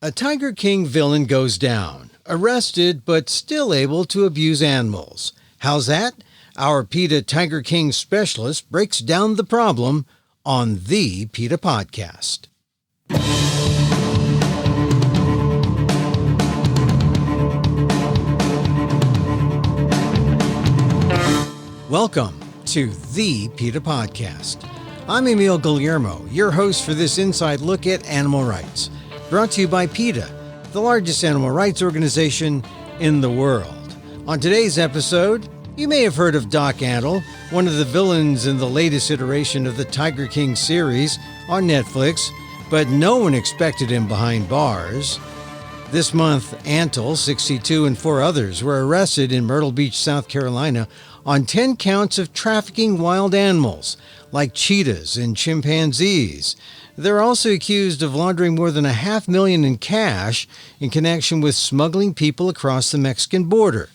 A Tiger King villain goes down, arrested but still able to abuse animals. How's that? Our PETA Tiger King specialist breaks down the problem on the PETA Podcast. Welcome to the PETA Podcast. I'm Emil Guillermo, your host for this inside look at animal rights. Brought to you by PETA, the largest animal rights organization in the world. On today's episode, you may have heard of Doc Antle, one of the villains in the latest iteration of the Tiger King series on Netflix, but no one expected him behind bars. This month, Antle, 62, and 4 others were arrested in Myrtle Beach, South Carolina on 10 counts of trafficking wild animals like cheetahs and chimpanzees. They're also accused of laundering more than $500,000 in cash in connection with smuggling people across the Mexican border.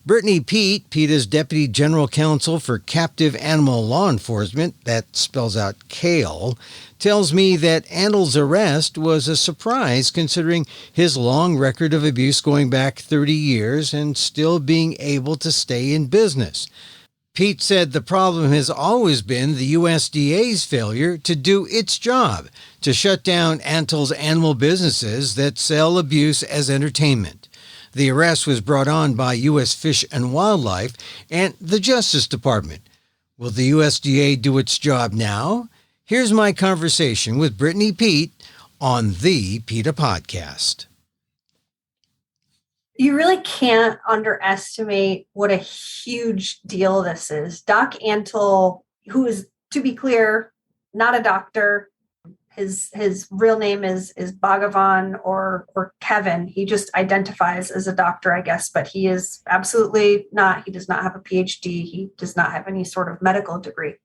Brittany Peet, PETA's Deputy General Counsel for Captive Animal Law Enforcement, that spells out CALE, tells me that Antle's arrest was a surprise considering his long record of abuse going back 30 years and still being able to stay in business. Pete said the problem has always been the USDA's failure to do its job, to shut down Antle's animal businesses that sell abuse as entertainment. The arrest was brought on by U.S. Fish and Wildlife and the Justice Department. Will the USDA do its job now? Here's my conversation with Brittany Peet on the PETA Podcast. You really can't underestimate what a huge deal this is. Doc Antle, who is, to be clear, not a doctor. His real name is Bhagavan or Kevin. He just identifies as a doctor, I guess, but he is absolutely not. He does not have a PhD. He does not have any sort of medical degree.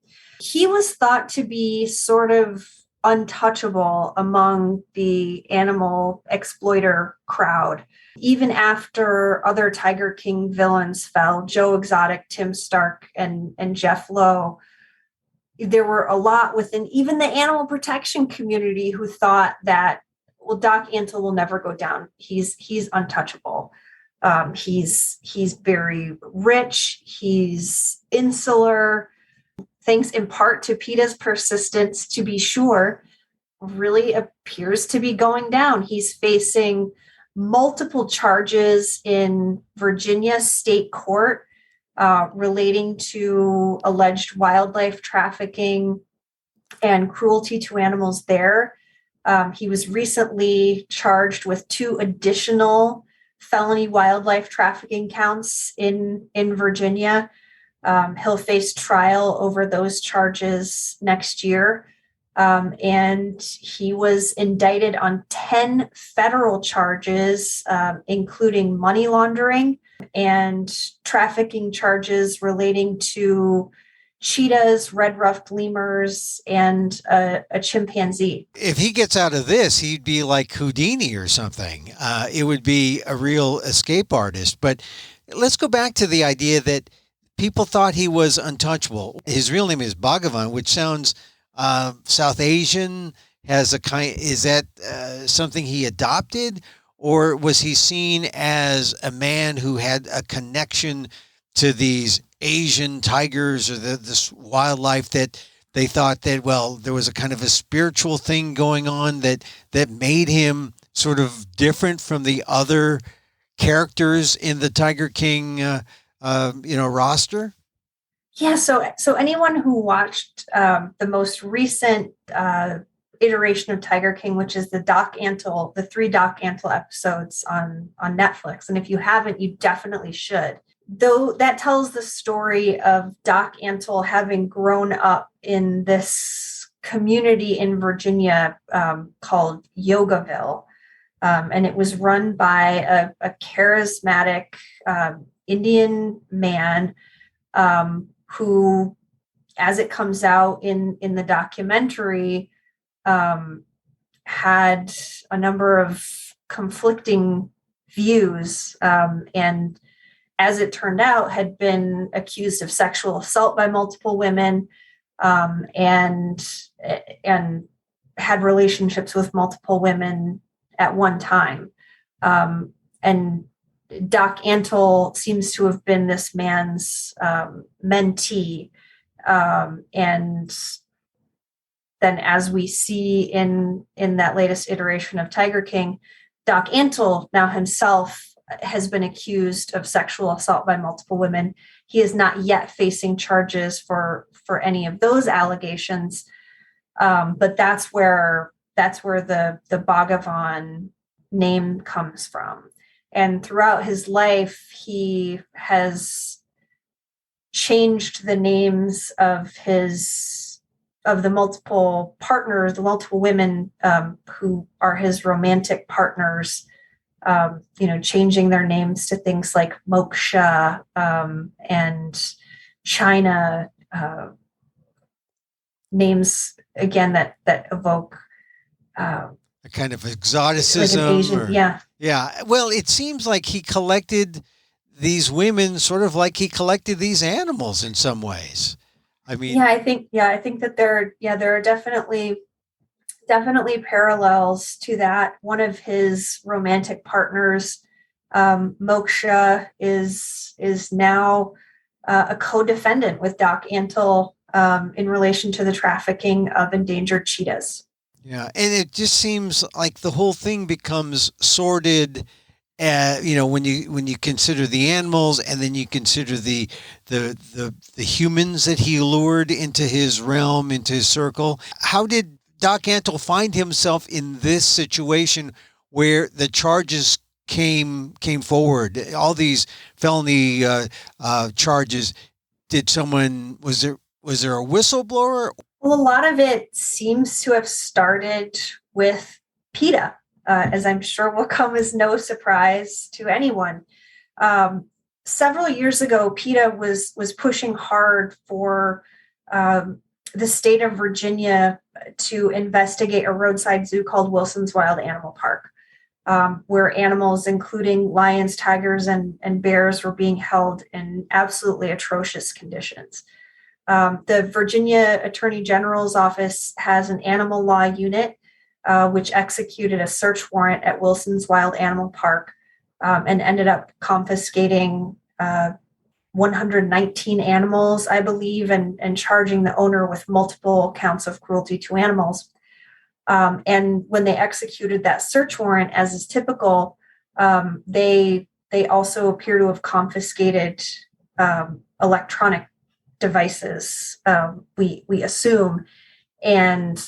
He was thought to be sort of untouchable among the animal exploiter crowd. Even after other Tiger King villains fell, Joe Exotic, Tim Stark, and Jeff Lowe, there were a lot within even the animal protection community who thought that, well, Doc Antle will never go down. He's untouchable. He's very rich. He's insular. Thanks in part to PETA's persistence, to be sure, really appears to be going down. He's facing multiple charges in Virginia state court relating to alleged wildlife trafficking and cruelty to animals there. He was recently charged with 2 additional felony wildlife trafficking counts in Virginia. He'll face trial over those charges next year. And he was indicted on 10 federal charges, including money laundering and trafficking charges relating to cheetahs, red-ruffed lemurs, and a chimpanzee. If he gets out of this, he'd be like Houdini or something. It would be a real escape artist. But let's go back to the idea that people thought he was untouchable. His real name is Bhagavan, which sounds South Asian. Is that something he adopted, or was he seen as a man who had a connection to these Asian tigers or this wildlife that they thought that, well, there was a kind of a spiritual thing going on that made him sort of different from the other characters in the Tiger King roster? Yeah, so anyone who watched the most recent iteration of Tiger King, which is the 3 Doc Antle episodes on Netflix, and if you haven't, you definitely should. Though that tells the story of Doc Antle having grown up in this community in Virginia called Yogaville, and it was run by a charismatic Indian man who, as it comes out in the documentary, had a number of conflicting views, and as it turned out, had been accused of sexual assault by multiple women, and had relationships with multiple women at one time. And Doc Antle seems to have been this man's mentee. And then as we see in that latest iteration of Tiger King, Doc Antle now himself has been accused of sexual assault by multiple women. He is not yet facing charges for any of those allegations. But that's where the Bhagavan name comes from. And throughout his life, he has changed the names of the multiple partners, the multiple women who are his romantic partners, changing their names to things like Moksha and China, names again that evoke a kind of exoticism. Like an Asian, yeah. Well, it seems like he collected these women sort of like he collected these animals in some ways. I mean, I think that there are definitely parallels to that. One of his romantic partners, Moksha, is now a co-defendant with Doc Antle in relation to the trafficking of endangered cheetahs. Yeah, and it just seems like the whole thing becomes sordid. When you consider the animals, and then you consider the humans that he lured into his realm, into his circle. How did Doc Antle find himself in this situation where the charges came forward? All these felony charges. Was there a whistleblower? Well, a lot of it seems to have started with PETA, as I'm sure will come as no surprise to anyone. Several years ago, PETA was pushing hard for the state of Virginia to investigate a roadside zoo called Wilson's Wild Animal Park, where animals, including lions, tigers, and bears, were being held in absolutely atrocious conditions. The Virginia Attorney General's office has an animal law unit, which executed a search warrant at Wilson's Wild Animal Park and ended up confiscating 119 animals, I believe, and charging the owner with multiple counts of cruelty to animals. And when they executed that search warrant, as is typical, they also appear to have confiscated electronic devices, we assume, and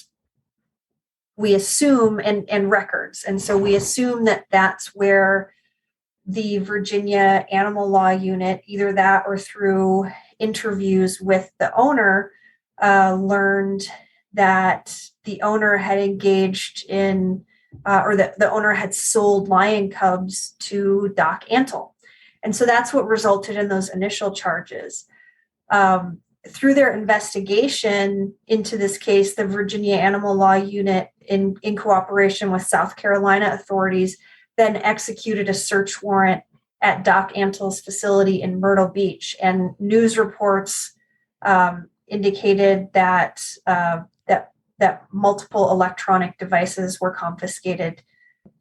records. And so we assume that that's where the Virginia Animal Law Unit, either that or through interviews with the owner, learned that the owner had engaged in, or that the owner had sold lion cubs to Doc Antle. And so that's what resulted in those initial charges. Through their investigation into this case, the Virginia Animal Law Unit, in cooperation with South Carolina authorities, then executed a search warrant at Doc Antle's facility in Myrtle Beach. And news reports indicated that multiple electronic devices were confiscated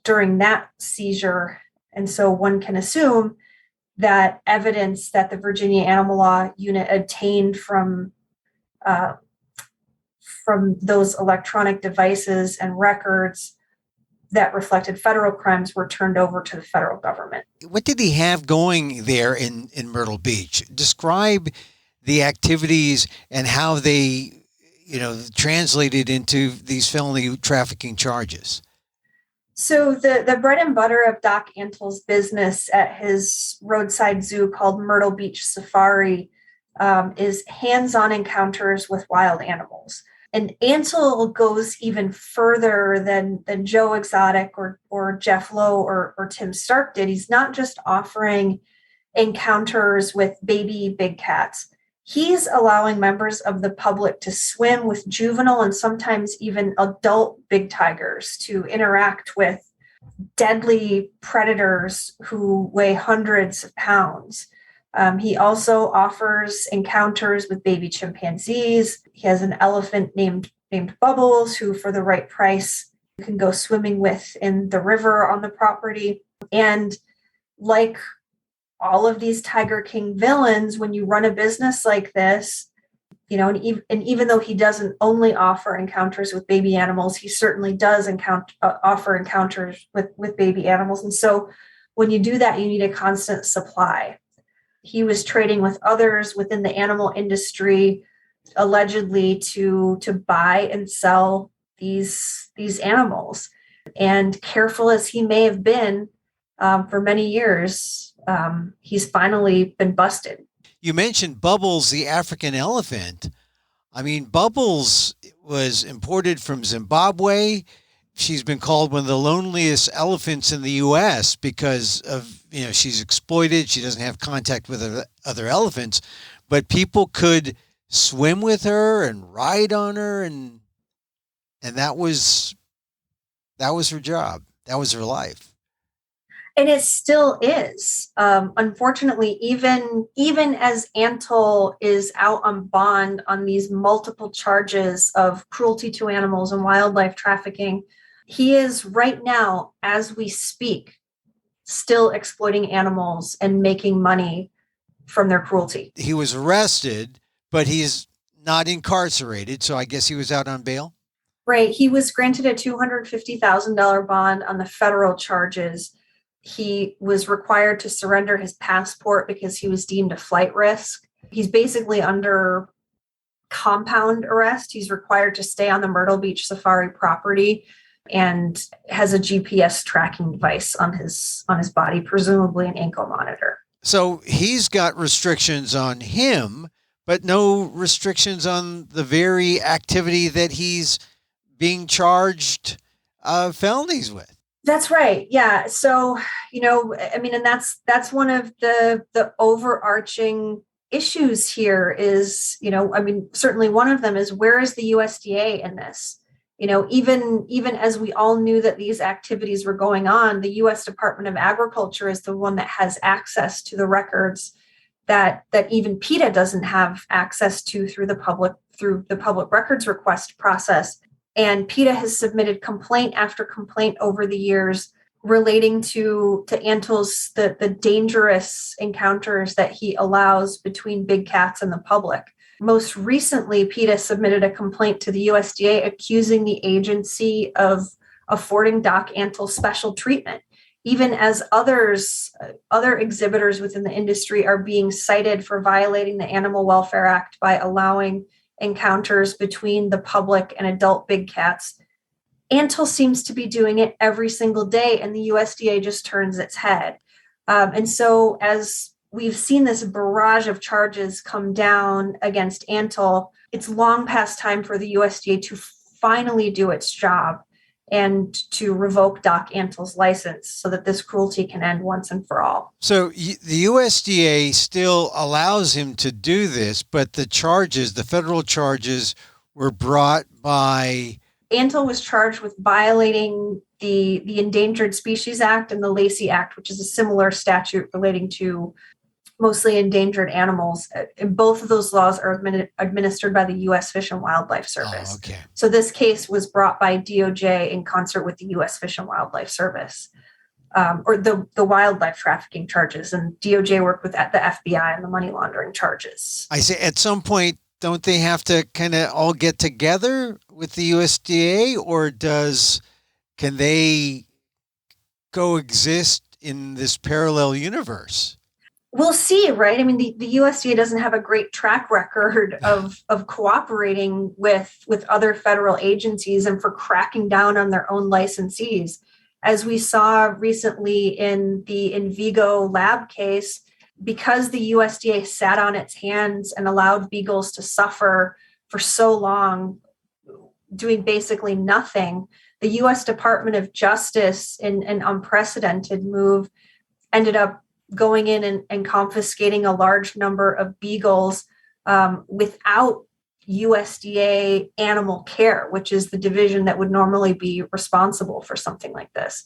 during that seizure. And so one can assume that evidence that the Virginia Animal Law Unit obtained from those electronic devices and records that reflected federal crimes were turned over to the federal government. What did he have going there in Myrtle Beach? Describe the activities and how they, translated into these felony trafficking charges. So the bread and butter of Doc Antle's business at his roadside zoo called Myrtle Beach Safari is hands-on encounters with wild animals. And Antle goes even further than Joe Exotic or Jeff Lowe or Tim Stark did. He's not just offering encounters with baby big cats. He's allowing members of the public to swim with juvenile and sometimes even adult big tigers, to interact with deadly predators who weigh hundreds of pounds. He also offers encounters with baby chimpanzees. He has an elephant named Bubbles, who for the right price you can go swimming with in the river on the property. And like all of these Tiger King villains, when you run a business like this, and even though he doesn't only offer encounters with baby animals, he certainly does offer encounters with baby animals. And so when you do that, you need a constant supply. He was trading with others within the animal industry, allegedly to buy and sell these animals. And careful as he may have been for many years, he's finally been busted. You mentioned Bubbles, the African elephant. I mean, Bubbles was imported from Zimbabwe. She's been called one of the loneliest elephants in the U.S. because of, she's exploited. She doesn't have contact with other elephants, but people could swim with her and ride on her. And that was her job. That was her life. And it still is. Unfortunately, even as Antle is out on bond on these multiple charges of cruelty to animals and wildlife trafficking, he is right now, as we speak, still exploiting animals and making money from their cruelty. He was arrested, but he's not incarcerated, so I guess he was out on bail? Right. He was granted a $250,000 bond on the federal charges. He was required to surrender his passport because he was deemed a flight risk. He's basically under compound arrest. He's required to stay on the Myrtle Beach safari property and has a GPS tracking device on his body, presumably an ankle monitor. So he's got restrictions on him, but no restrictions on the very activity that he's being charged felonies with. That's right. Yeah. So, and that's one of the overarching issues here is, certainly one of them is, where is the USDA in this? Even as we all knew that these activities were going on, the U.S. Department of Agriculture is the one that has access to the records that even PETA doesn't have access to through the public records request process. And PETA has submitted complaint after complaint over the years relating to Antle's the dangerous encounters that he allows between big cats and the public. Most recently, PETA submitted a complaint to the USDA accusing the agency of affording Doc Antle special treatment, even as other exhibitors within the industry are being cited for violating the Animal Welfare Act by allowing encounters between the public and adult big cats. Antle seems to be doing it every single day, and the USDA just turns its head. And so as we've seen this barrage of charges come down against Antle, it's long past time for the USDA to finally do its job and to revoke Doc Antle's license so that this cruelty can end once and for all. So the USDA still allows him to do this, but the federal charges were brought by... Antle was charged with violating the Endangered Species Act and the Lacey Act, which is a similar statute relating to mostly endangered animals. And both of those laws are administered by the U.S. Fish and Wildlife Service. Oh, okay. So this case was brought by DOJ in concert with the U.S. Fish and Wildlife Service, or the wildlife trafficking charges. And DOJ worked with the FBI on the money laundering charges. I say at some point, don't they have to kind of all get together with the USDA, or can they coexist in this parallel universe? We'll see, right? I mean, the USDA doesn't have a great track record of cooperating with other federal agencies and for cracking down on their own licensees. As we saw recently in the Envigo lab case, because the USDA sat on its hands and allowed beagles to suffer for so long, doing basically nothing, the U.S. Department of Justice, in an unprecedented move, ended up going in and confiscating a large number of beagles without USDA animal care, which is the division that would normally be responsible for something like this.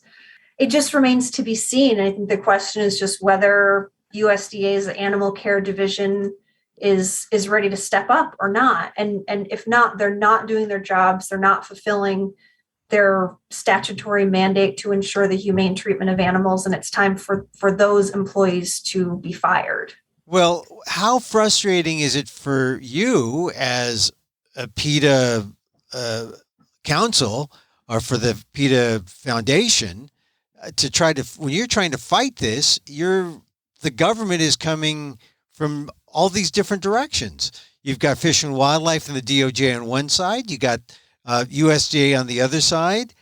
It just remains to be seen. And I think the question is just whether USDA's animal care division is ready to step up or not. And if not, they're not doing their jobs. They're not fulfilling their statutory mandate to ensure the humane treatment of animals, and it's time for those employees to be fired. Well, how frustrating is it for you as a PETA counsel or for the PETA Foundation to try to, when you're trying to fight this, the government is coming from all these different directions. You've got Fish and Wildlife and the DOJ on one side, you got USDA on the other side,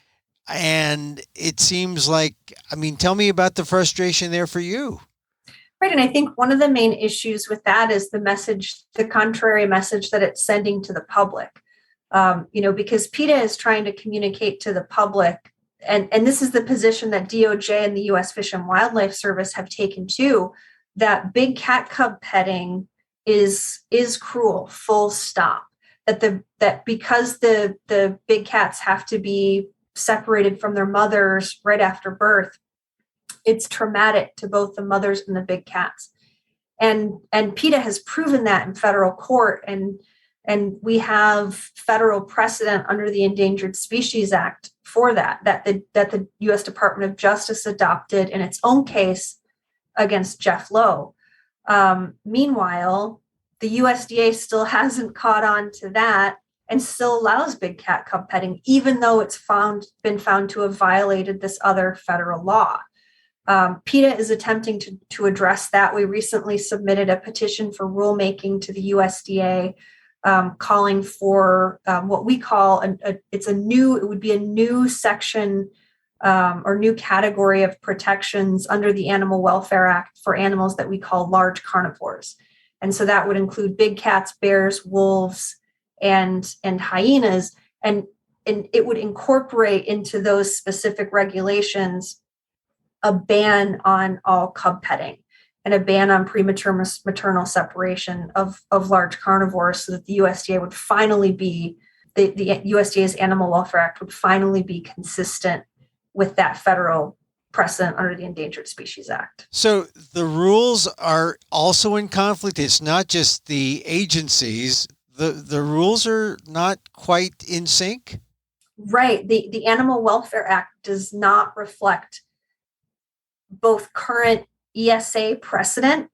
and it seems like, I mean, tell me about the frustration there for you. Right. And I think one of the main issues with that is the contrary message that it's sending to the public. Because PETA is trying to communicate to the public, and this is the position that DOJ and the U.S. Fish and Wildlife Service have taken too, that big cat cub petting is cruel, full stop. That because the big cats have to be separated from their mothers right after birth, it's traumatic to both the mothers and the big cats. And PETA has proven that in federal court, and we have federal precedent under the Endangered Species Act for that the U.S. Department of Justice adopted in its own case against Jeff Lowe. Meanwhile, the USDA still hasn't caught on to that and still allows big cat cub petting, even though it's been found to have violated this other federal law. PETA is attempting to address that. We recently submitted a petition for rulemaking to the USDA, calling for what we call it would be a new section or new category of protections under the Animal Welfare Act for animals that we call large carnivores. And so that would include big cats, bears, wolves, and hyenas. And it would incorporate into those specific regulations a ban on all cub petting and a ban on premature maternal separation of large carnivores, so that the USDA would finally be, the USDA's Animal Welfare Act would finally be consistent with that federal precedent under the Endangered Species Act. So the rules are also in conflict. It's not just the agencies. The rules are not quite in sync. Right. The Animal Welfare Act does not reflect both current ESA precedent,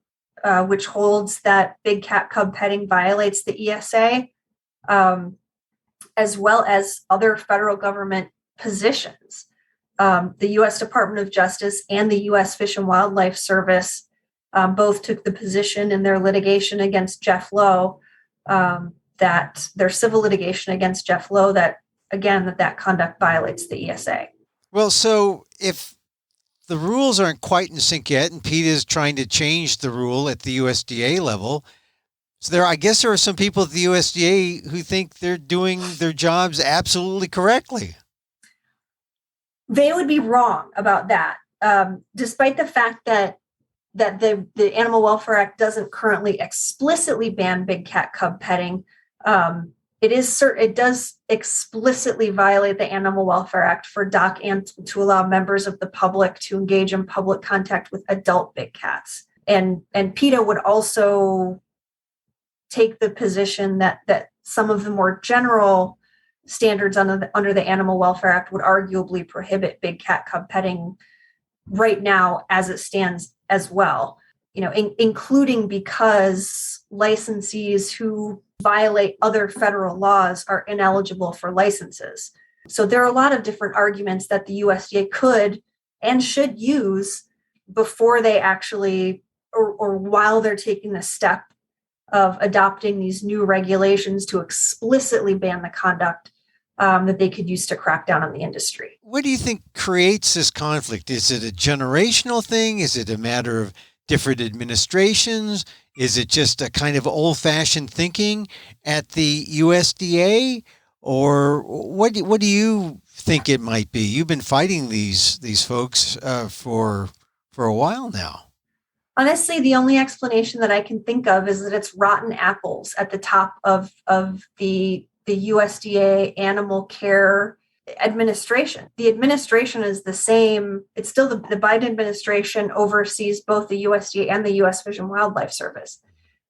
which holds that big cat cub petting violates the ESA, as well as other federal government positions. The U.S. Department of Justice and the U.S. Fish and Wildlife Service both took the position in their litigation against Jeff Lowe, that their civil litigation against Jeff Lowe, that conduct violates the ESA. Well, so if the rules aren't quite in sync yet, and PETA is trying to change the rule at the USDA level, so I guess there are some people at the USDA who think they're doing their jobs absolutely correctly. They would be wrong about that, despite the fact that the Animal Welfare Act doesn't currently explicitly ban big cat cub petting. It does explicitly violate the Animal Welfare Act for Antle to allow members of the public to engage in public contact with adult big cats. And PETA would also take the position that some of the more general standards under the Animal Welfare Act would arguably prohibit big cat cub petting right now as it stands as well, including because licensees who violate other federal laws are ineligible for licenses. So there are a lot of different arguments that the USDA could and should use before they actually, or while they're taking the step of adopting these new regulations to explicitly ban the conduct that they could use to crack down on the industry. What do you think creates this conflict? Is it a generational thing? Is it a matter of different administrations? Is it just a kind of old-fashioned thinking at the USDA? Or what do you think it might be? You've been fighting these folks for a while now. Honestly, the only explanation that I can think of is that it's rotten apples at the top of the USDA animal care administration. The administration is the same. It's still the Biden administration oversees both the USDA and the U.S. Fish and Wildlife Service.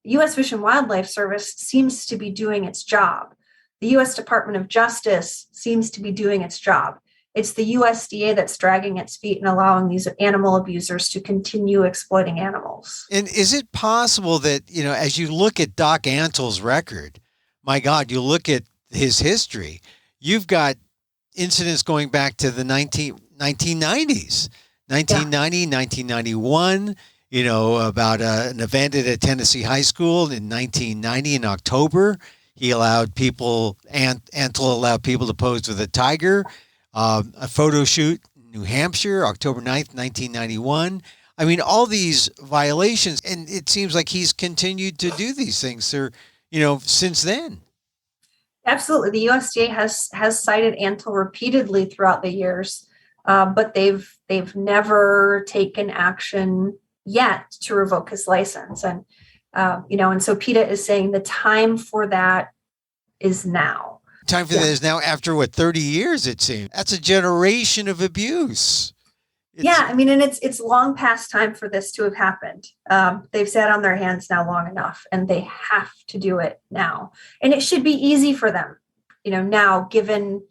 The U.S. Fish and Wildlife Service seems to be doing its job. the U.S. Department of Justice seems to be doing its job. It's the USDA that's dragging its feet and allowing these animal abusers to continue exploiting animals. And is it possible that, as you look at Doc Antle's record, my God, you look at his history, you've got incidents going back to the 1990s, 1990, 1991, about an event at a Tennessee high school in 1990 in October. He allowed people, Antle allowed people to pose with a tiger, a photo shoot in New Hampshire, October 9th, 1991. I mean, all these violations, and it seems like he's continued to do these things since then. Absolutely. The USDA has cited Antle repeatedly throughout the years, but they've never taken action yet to revoke his license. And, and so PETA is saying the time for that is now. Time for that is now after 30 years, it seems. That's a generation of abuse. And it's long past time for this to have happened. They've sat on their hands now long enough, and they have to do it now. And it should be easy for them, now, given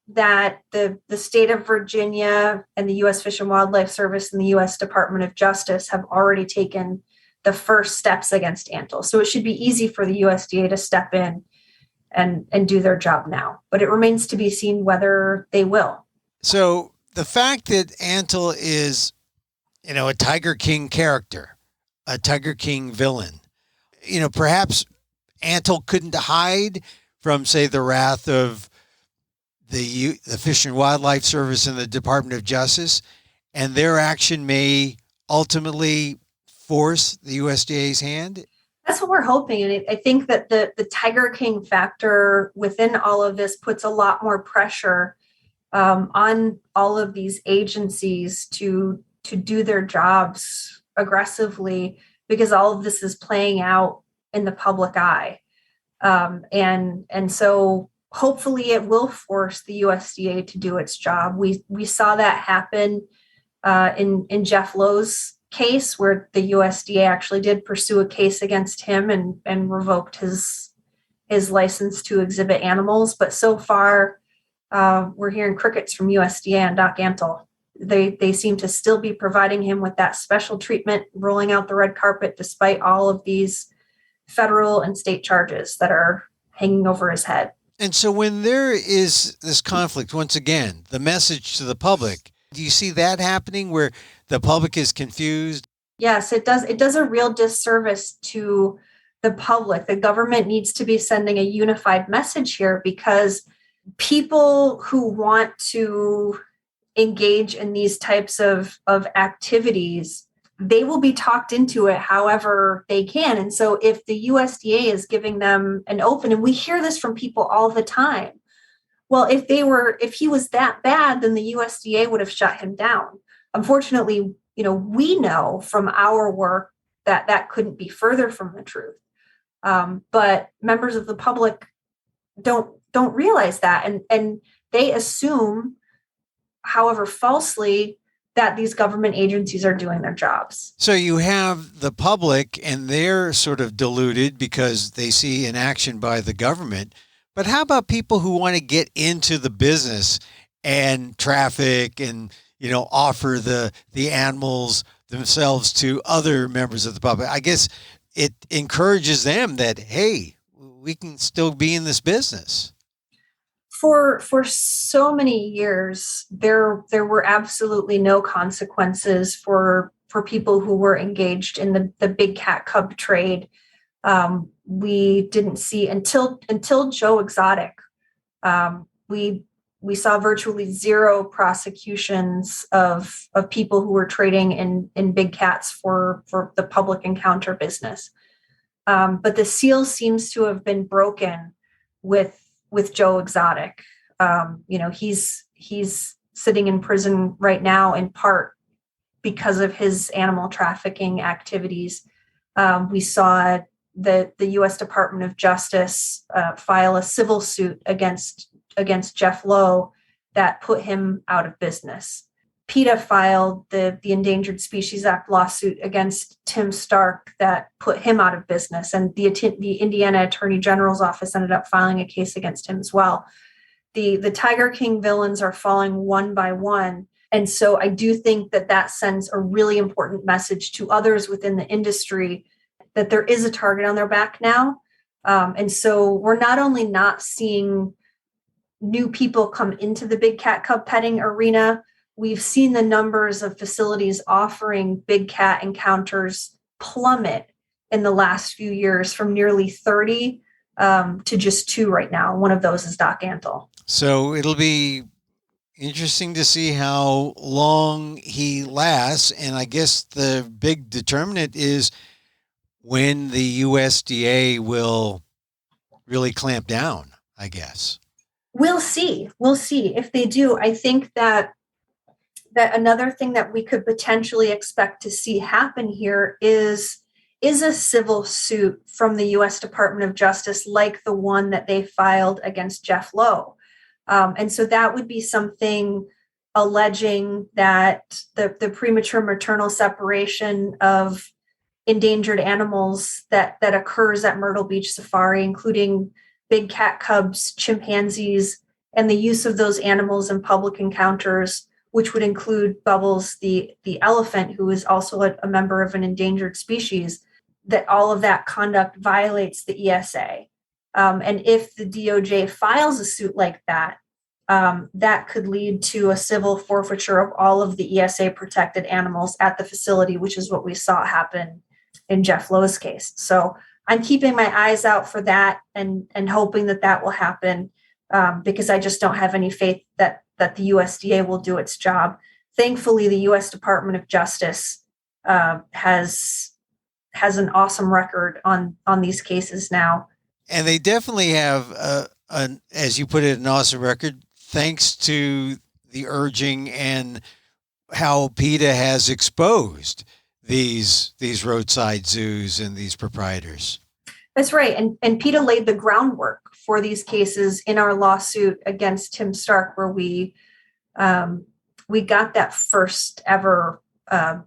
that the state of Virginia and the U.S. Fish and Wildlife Service and the U.S. Department of Justice have already taken the first steps against Antle. So it should be easy for the USDA to step in and do their job now. But it remains to be seen whether they will. So the fact that Antle is, a Tiger King character, a Tiger King villain, perhaps Antle couldn't hide from, say, the wrath of the Fish and Wildlife Service and the Department of Justice, and their action may ultimately force the USDA's hand? That's what we're hoping. And I think that the Tiger King factor within all of this puts a lot more pressure on all of these agencies to do their jobs aggressively, because all of this is playing out in the public eye. And so hopefully it will force the USDA to do its job. We saw that happen in Jeff Lowe's case, where the USDA actually did pursue a case against him and revoked his license to exhibit animals. But so far, we're hearing crickets from USDA and Doc Antle. They seem to still be providing him with that special treatment, rolling out the red carpet, despite all of these federal and state charges that are hanging over his head. And so when there is this conflict, once again, the message to the public, do you see that happening where the public is confused? Yes, it does. It does a real disservice to the public. The government needs to be sending a unified message here, because people who want to engage in these types of activities, they will be talked into it however they can. And so if the USDA is giving them an open, and we hear this from people all the time, well, if he was that bad, then the USDA would have shut him down. Unfortunately, we know from our work that couldn't be further from the truth. But members of the public don't realize that, and they assume, however falsely, that these government agencies are doing their jobs. So you have the public, and they're sort of deluded because they see an action by the government. But how about people who want to get into the business and traffic and, offer the animals themselves to other members of the public? I guess it encourages them that, hey, we can still be in this business. For so many years, there were absolutely no consequences for people who were engaged in the big cat cub trade. We didn't see until Joe Exotic. We saw virtually zero prosecutions of people who were trading in big cats for the public encounter business. But the seal seems to have been broken with Joe Exotic. He's sitting in prison right now, in part because of his animal trafficking activities. We saw the U.S. Department of Justice file a civil suit against Jeff Lowe that put him out of business. PETA filed the Endangered Species Act lawsuit against Tim Stark that put him out of business. And the Indiana Attorney General's office ended up filing a case against him as well. The Tiger King villains are falling one by one. And so I do think that sends a really important message to others within the industry that there is a target on their back now. And so we're not only not seeing new people come into the big cat cub petting arena, we've seen the numbers of facilities offering big cat encounters plummet in the last few years from nearly 30 to just 2 right now. One of those is Doc Antle. So it'll be interesting to see how long he lasts. And I guess the big determinant is when the USDA will really clamp down, I guess. We'll see. We'll see if they do. I think that another thing that we could potentially expect to see happen here is a civil suit from the U.S. Department of Justice, like the one that they filed against Jeff Lowe. And so that would be something alleging that the premature maternal separation of endangered animals that occurs at Myrtle Beach Safari, including big cat cubs, chimpanzees, and the use of those animals in public encounters, which would include Bubbles, the elephant, who is also a member of an endangered species, that all of that conduct violates the ESA. And if the DOJ files a suit like that, that could lead to a civil forfeiture of all of the ESA protected animals at the facility, which is what we saw happen in Jeff Lowe's case. So I'm keeping my eyes out for that and hoping that will happen, because I just don't have any faith that the USDA will do its job. Thankfully, the U.S. Department of Justice has an awesome record on these cases now. And they definitely have, as you put it, an awesome record, thanks to the urging and how PETA has exposed these roadside zoos and these proprietors. That's right. And PETA laid the groundwork for these cases in our lawsuit against Tim Stark, where we got that first ever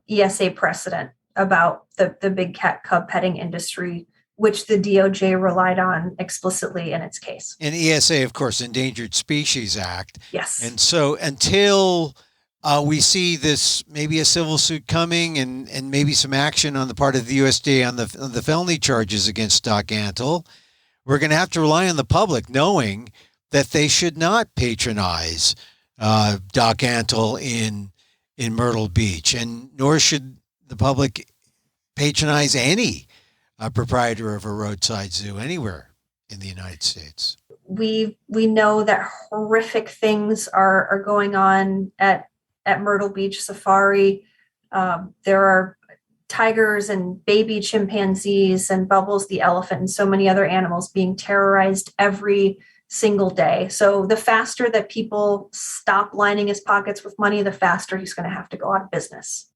ESA precedent about the big cat cub petting industry, which the DOJ relied on explicitly in its case. And ESA, of course, Endangered Species Act. Yes. And so until we see this, maybe a civil suit coming and maybe some action on the part of the USDA on the felony charges against Doc Antle, we're going to have to rely on the public knowing that they should not patronize Doc Antle in Myrtle Beach, and nor should the public patronize any proprietor of a roadside zoo anywhere in the United States. We know that horrific things are going on at Myrtle Beach Safari. There are tigers and baby chimpanzees and Bubbles the elephant and so many other animals being terrorized every single day. So the faster that people stop lining his pockets with money, the faster he's going to have to go out of business.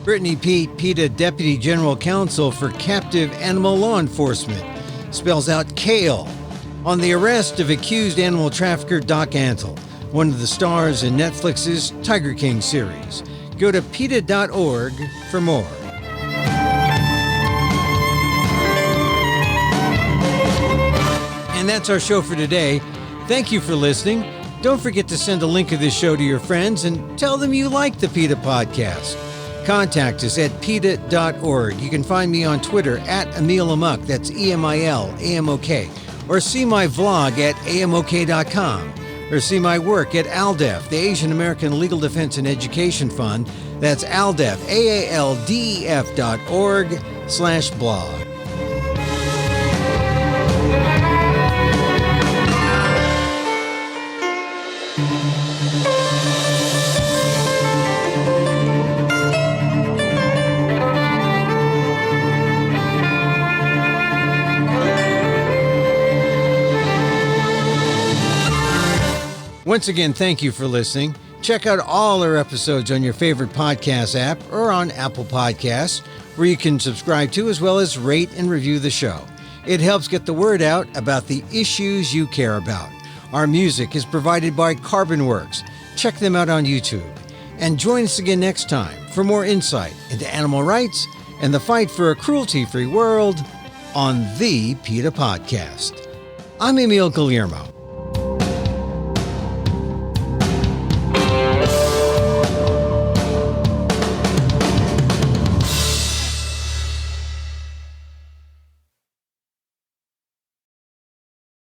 Brittany Peet, PETA Deputy General Counsel for Captive Animal Law Enforcement, spells out kale on the arrest of accused animal trafficker Doc Antle, one of the stars in Netflix's Tiger King series. Go to PETA.org for more. And that's our show for today. Thank you for listening. Don't forget to send a link of this show to your friends and tell them you like the PETA Podcast. Contact us at PETA.org. You can find me on Twitter at Emil Amok, that's EMIL-AMOK, or see my vlog at AMOK.com, or see my work at ALDEF, the Asian American Legal Defense and Education Fund. That's ALDEF, AALDEF.org/blog. Once again, thank you for listening. Check out all our episodes on your favorite podcast app or on Apple Podcasts, where you can subscribe to as well as rate and review the show. It helps get the word out about the issues you care about. Our music is provided by Carbonworks. Check them out on YouTube. And join us again next time for more insight into animal rights and the fight for a cruelty-free world on the PETA Podcast. I'm Emil Guillermo.